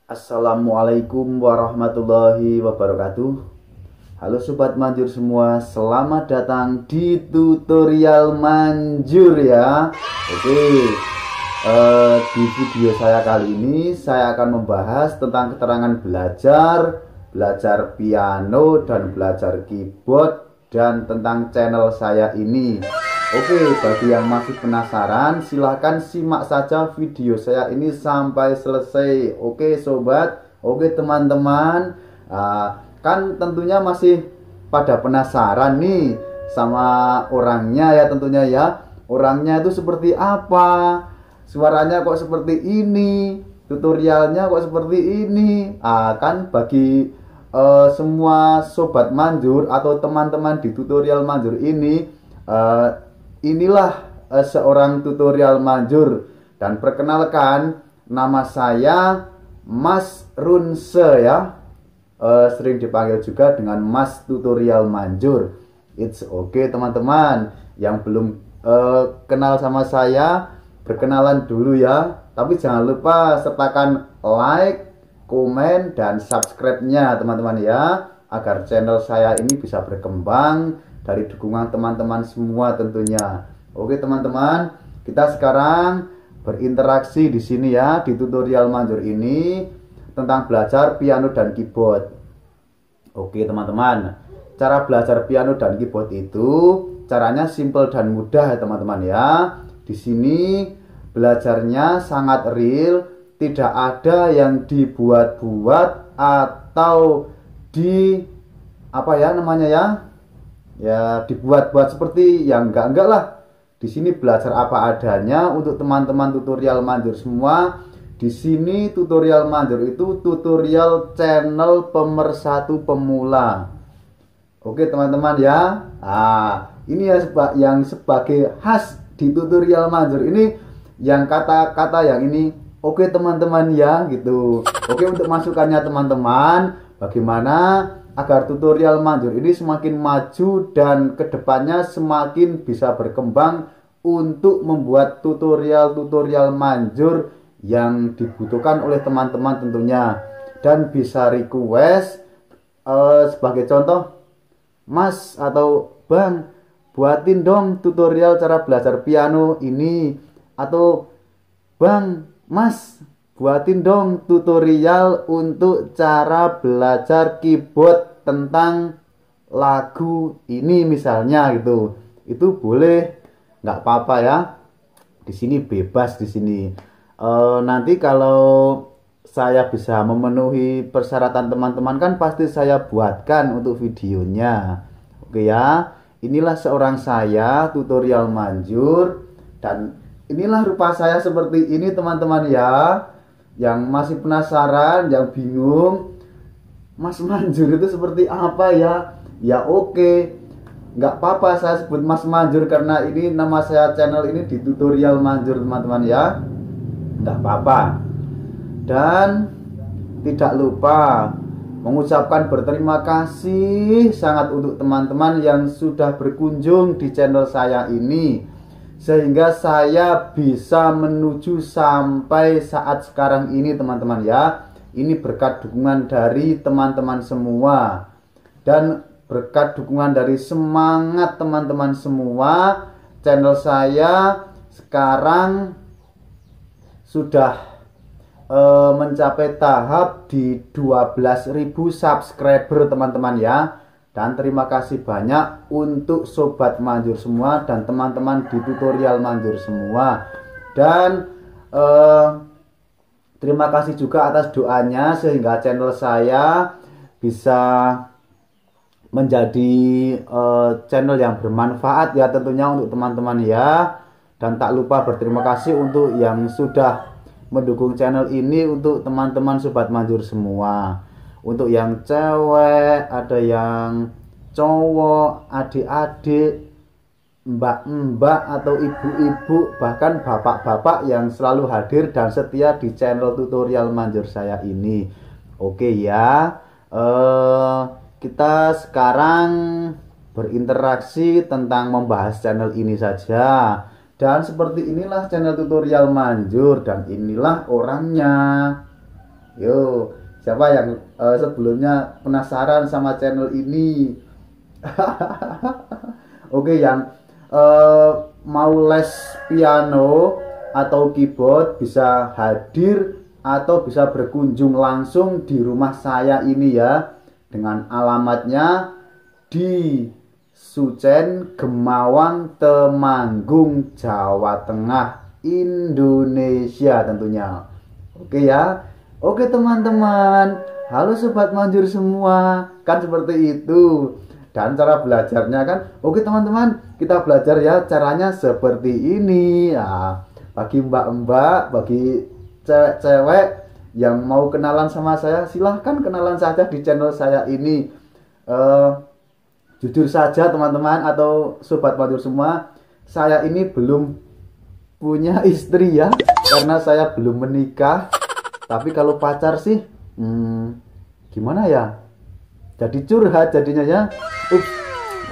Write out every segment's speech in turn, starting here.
Assalamualaikum warahmatullahi wabarakatuh. Halo sobat manjur semua, selamat datang di tutorial manjur ya. Oke, di video saya kali ini saya akan membahas tentang keterangan belajar piano dan belajar keyboard, dan tentang channel saya ini. Oke, bagi yang masih penasaran, silahkan simak saja video saya ini sampai selesai. Oke sobat, oke teman-teman, kan tentunya masih pada penasaran nih sama orangnya ya, tentunya ya. Orangnya itu seperti apa, suaranya kok seperti ini, tutorialnya kok seperti ini. Kan bagi semua sobat manjur atau teman-teman di tutorial manjur ini, inilah seorang tutorial manjur, dan perkenalkan, nama saya Mas Runse ya, sering dipanggil juga dengan Mas Tutorial Manjur. It's okay teman-teman yang belum kenal sama saya, perkenalan dulu ya, tapi jangan lupa sertakan like, komen, dan subscribe-nya teman-teman ya, agar channel saya ini bisa berkembang dari dukungan teman-teman semua tentunya. Oke teman-teman, kita sekarang berinteraksi di sini ya, di tutorial manjur ini tentang belajar piano dan keyboard. Oke teman-teman, cara belajar piano dan keyboard itu caranya simple dan mudah ya teman-teman ya. Di sini belajarnya sangat real, tidak ada yang dibuat-buat atau di apa ya namanya ya dibuat-buat seperti yang enggak lah. Di sini belajar apa adanya untuk teman-teman tutorial manjur semua. Di sini tutorial manjur itu tutorial channel pemersatu pemula. Oke teman-teman ya. Ini ya yang sebagai khas di tutorial manjur ini, yang kata-kata yang ini. Oke teman-teman ya gitu. Oke, untuk masukannya teman-teman, bagaimana agar tutorial manjur ini semakin maju dan kedepannya semakin bisa berkembang untuk membuat tutorial-tutorial manjur yang dibutuhkan oleh teman-teman tentunya. Dan bisa request sebagai contoh, Mas atau Bang, buatin dong tutorial cara belajar piano ini, atau Bang, Mas, buatin dong tutorial untuk cara belajar keyboard tentang lagu ini misalnya gitu. Itu boleh, nggak apa-apa ya. Di sini bebas di sini. Nanti kalau saya bisa memenuhi persyaratan teman-teman, kan pasti saya buatkan untuk videonya. Oke ya. Inilah seorang saya, tutorial manjur, dan inilah rupa saya seperti ini teman-teman ya. Yang masih penasaran, yang bingung, Mas Manjur itu seperti apa ya? Ya oke, nggak apa-apa saya sebut Mas Manjur karena ini nama saya, channel ini di tutorial manjur teman-teman ya. Nggak apa-apa. Dan tidak lupa mengucapkan berterima kasih sangat untuk teman-teman yang sudah berkunjung di channel saya ini, sehingga saya bisa menuju sampai saat sekarang ini teman-teman ya. Ini berkat dukungan dari teman-teman semua, dan berkat dukungan dari semangat teman-teman semua, channel saya sekarang sudah mencapai tahap di 12.000 subscriber teman-teman ya. Dan terima kasih banyak untuk sobat manjur semua dan teman-teman di tutorial manjur semua. Dan terima kasih juga atas doanya, sehingga channel saya bisa menjadi channel yang bermanfaat ya tentunya untuk teman-teman ya. Dan tak lupa berterima kasih untuk yang sudah mendukung channel ini untuk teman-teman sobat manjur semua. Untuk yang cewek, ada yang cowok, adik-adik, mbak-mbak atau ibu-ibu, bahkan bapak-bapak yang selalu hadir dan setia di channel tutorial manjur saya ini. Oke ya, kita sekarang berinteraksi tentang membahas channel ini saja. Dan seperti inilah channel tutorial manjur, dan inilah orangnya. Yo, siapa yang sebelumnya penasaran sama channel ini? Oke, yang eh, mau les piano atau keyboard bisa hadir atau bisa berkunjung langsung di rumah saya ini ya, dengan alamatnya di Sucen, Gemawang, Temanggung, Jawa Tengah, Indonesia tentunya. Oke ya. Oke teman-teman. Halo sobat manjur semua. Kan seperti itu. Dan cara belajarnya kan, oke teman-teman, kita belajar ya caranya seperti ini ya. Bagi mbak-mbak, bagi cewek-cewek yang mau kenalan sama saya, silahkan kenalan saja di channel saya ini. Jujur saja teman-teman atau sobat manjur semua, saya ini belum punya istri ya, karena saya belum menikah. Tapi kalau pacar sih, gimana ya? Jadi curhat jadinya ya.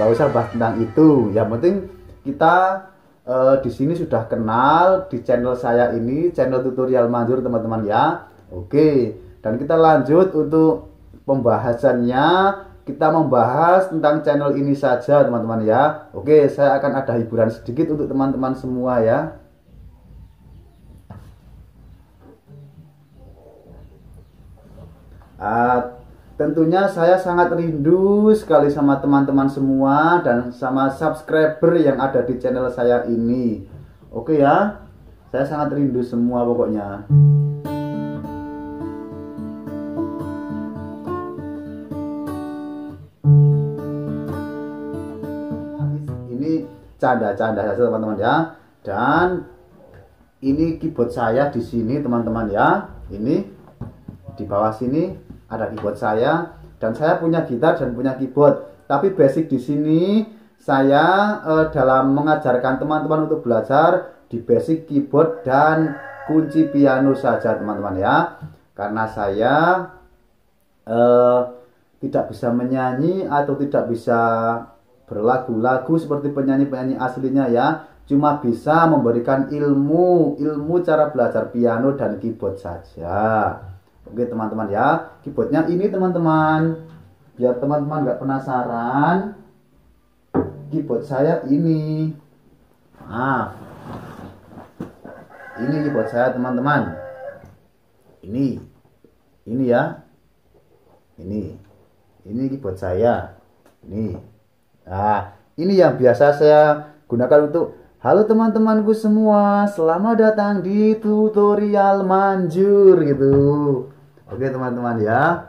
Gak usah bahas tentang itu. Yang penting kita di sini sudah kenal di channel saya ini, channel tutorial manjur teman-teman ya. Oke, dan kita lanjut untuk pembahasannya. Kita membahas tentang channel ini saja teman-teman ya. Oke, saya akan ada hiburan sedikit untuk teman-teman semua ya. Tentunya saya sangat rindu sekali sama teman-teman semua dan sama subscriber yang ada di channel saya ini. Oke ya, saya sangat rindu semua pokoknya. Ini canda-canda saja teman-teman ya. Dan ini keyboard saya di sini teman-teman ya. Ini di bawah sini ada keyboard saya, dan saya punya gitar dan punya keyboard. Tapi basic di sini saya dalam mengajarkan teman-teman untuk belajar di basic keyboard dan kunci piano saja teman-teman ya. Karena saya tidak bisa menyanyi atau tidak bisa berlagu-lagu seperti penyanyi-penyanyi aslinya ya. Cuma bisa memberikan ilmu cara belajar piano dan keyboard saja. Oke teman-teman ya, keyboardnya ini teman-teman, biar teman-teman nggak penasaran, keyboard saya ini. Ini keyboard saya teman-teman. Ini ya, ini keyboard saya. Ini yang biasa saya gunakan untuk halo teman-temanku semua, selamat datang di tutorial manjur gitu. Oke teman-teman ya.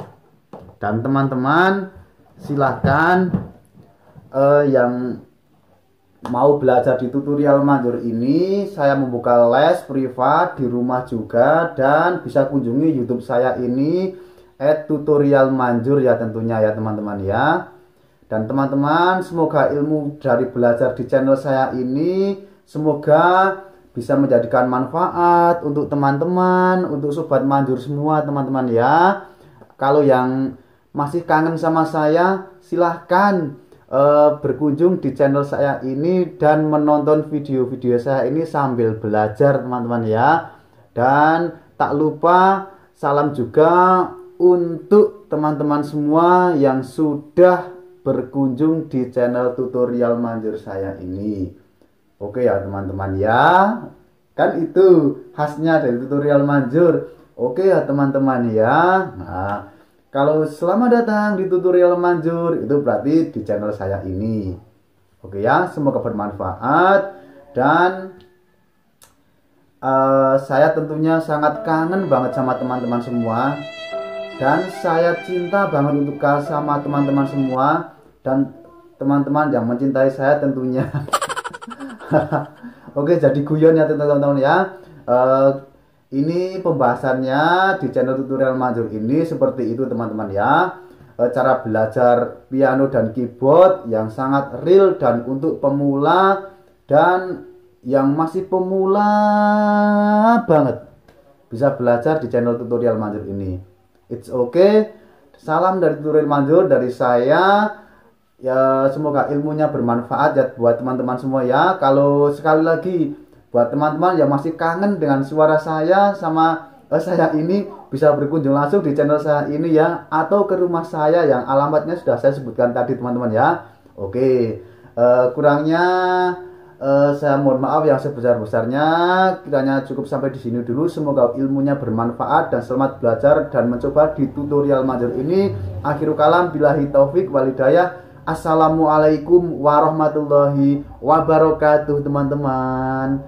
Dan teman-teman silahkan yang mau belajar di tutorial manjur ini, saya membuka les privat di rumah juga, dan bisa kunjungi YouTube saya ini @tutorialmanjur ya tentunya ya teman-teman ya. Dan teman-teman semoga ilmu dari belajar di channel saya ini semoga bisa menjadikan manfaat untuk teman-teman, untuk sobat manjur semua teman-teman ya. Kalau yang masih kangen sama saya, silahkan berkunjung di channel saya ini dan menonton video-video saya ini sambil belajar teman-teman ya. Dan tak lupa salam juga untuk teman-teman semua yang sudah berkunjung di channel tutorial manjur saya ini. Oke ya teman-teman ya, kan itu khasnya dari tutorial manjur. Oke ya teman-teman ya. Nah, kalau selamat datang di tutorial manjur itu berarti di channel saya ini. Oke ya, semoga bermanfaat. Dan saya tentunya sangat kangen banget sama teman-teman semua. Dan saya cinta banget untuk sama teman-teman semua. Dan teman-teman yang mencintai saya tentunya. Oke, jadi guyon ya teman-teman ya. Ini pembahasannya di channel tutorial manjur ini seperti itu teman-teman ya. Cara belajar piano dan keyboard yang sangat real dan untuk pemula dan yang masih pemula banget bisa belajar di channel tutorial manjur ini. It's okay. Salam dari tutorial manjur dari saya. Ya semoga ilmunya bermanfaat ya buat teman-teman semua ya. Kalau sekali lagi buat teman-teman yang masih kangen dengan suara saya sama saya ini bisa berkunjung langsung di channel saya ini ya, atau ke rumah saya yang alamatnya sudah saya sebutkan tadi teman-teman ya. Oke, kurangnya saya mohon maaf yang sebesar-besarnya. Kiranya cukup sampai di sini dulu. Semoga ilmunya bermanfaat dan selamat belajar dan mencoba di tutorial manjur ini. Akhirul kalam, billahi taufik walhidayah. Assalamualaikum warahmatullahi wabarakatuh teman-teman.